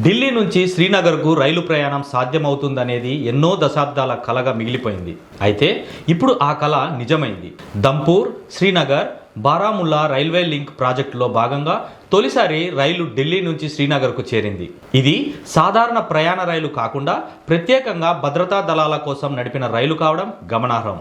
ఢిల్లీ నుంచి శ్రీనగర్కు రైలు ప్రయాణం సాధ్యమవుతుందనేది ఎన్నో దశాబ్దాల కలగా మిగిలిపోయింది. అయితే ఇప్పుడు ఆ కల నిజమైంది. దంపూర్, శ్రీనగర్, బారాముల్లా రైల్వే లింక్ ప్రాజెక్టులో భాగంగా తొలిసారి రైలు ఢిల్లీ నుంచి శ్రీనగర్కు చేరింది. ఇది సాధారణ ప్రయాణ రైలు కాకుండా ప్రత్యేకంగా భద్రతా దళాల కోసం నడిపిన రైలు కావడం గమనార్హం.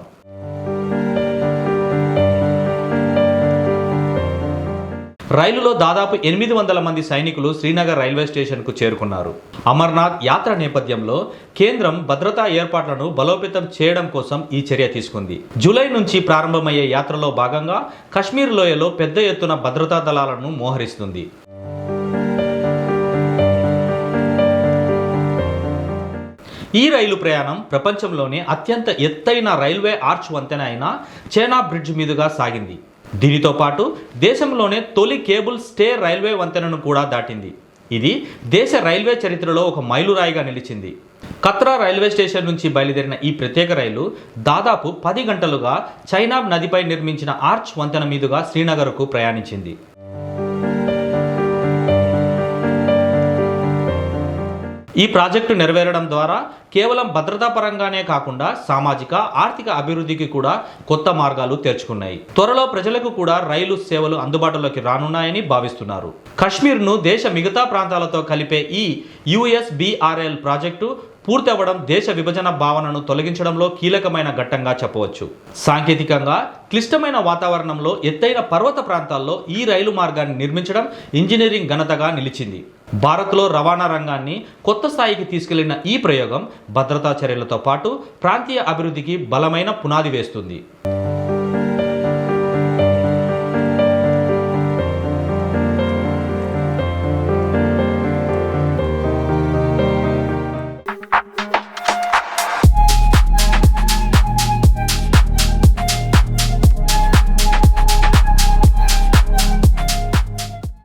రైలులో దాదాపు 800 మంది సైనికులు శ్రీనగర్ రైల్వే స్టేషన్కు చేరుకున్నారు. అమర్నాథ్ యాత్ర నేపథ్యంలో కేంద్రం భద్రతా ఏర్పాట్లను బలోపేతం చేయడం కోసం ఈ చర్య తీసుకుంది. జూలై నుంచి ప్రారంభమయ్యే యాత్రలో భాగంగా కశ్మీర్ లోయలో పెద్ద ఎత్తున భద్రతా దళాలను మోహరిస్తుంది. ఈ రైలు ప్రయాణం ప్రపంచంలోనే అత్యంత ఎత్తైన రైల్వే ఆర్చ్ వంతెన అయిన చెనాబ్ బ్రిడ్జ్ మీదుగా సాగింది. దీనితో పాటు దేశంలోనే తొలి కేబుల్ స్టే రైల్వే వంతెనను కూడా దాటింది. ఇది దేశ రైల్వే చరిత్రలో ఒక మైలురాయిగా నిలిచింది. కత్రా రైల్వే స్టేషన్ నుంచి బయలుదేరిన ఈ ప్రత్యేక రైలు దాదాపు 10 గంటలుగా చెనాబ్ నదిపై నిర్మించిన ఆర్చ్ వంతెన మీదుగా శ్రీనగర్కు ప్రయాణించింది. ఈ ప్రాజెక్టు నెరవేరడం ద్వారా కేవలం భద్రతా పరంగానే కాకుండా సామాజిక, ఆర్థిక అభివృద్ధికి కూడా కొత్త మార్గాలు తెరుచుకున్నాయి. త్వరలో ప్రజలకు కూడా రైలు సేవలు అందుబాటులోకి రానున్నాయని భావిస్తున్నారు. కశ్మీర్ను దేశ మిగతా ప్రాంతాలతో కలిపే ఈ USBRL ప్రాజెక్టు పూర్తి అవ్వడం దేశ విభజన భావనను తొలగించడంలో కీలకమైన ఘట్టంగా చెప్పవచ్చు. సాంకేతికంగా క్లిష్టమైన వాతావరణంలో ఎత్తైన పర్వత ప్రాంతాల్లో ఈ రైలు మార్గాన్ని నిర్మించడం ఇంజనీరింగ్ ఘనతగా నిలిచింది. భారత్లో రవాణా రంగాన్ని కొత్త స్థాయికి తీసుకెళ్లిన ఈ ప్రయోగం భద్రతా చర్యలతో పాటు ప్రాంతీయ అభివృద్ధికి బలమైన పునాది వేస్తుంది.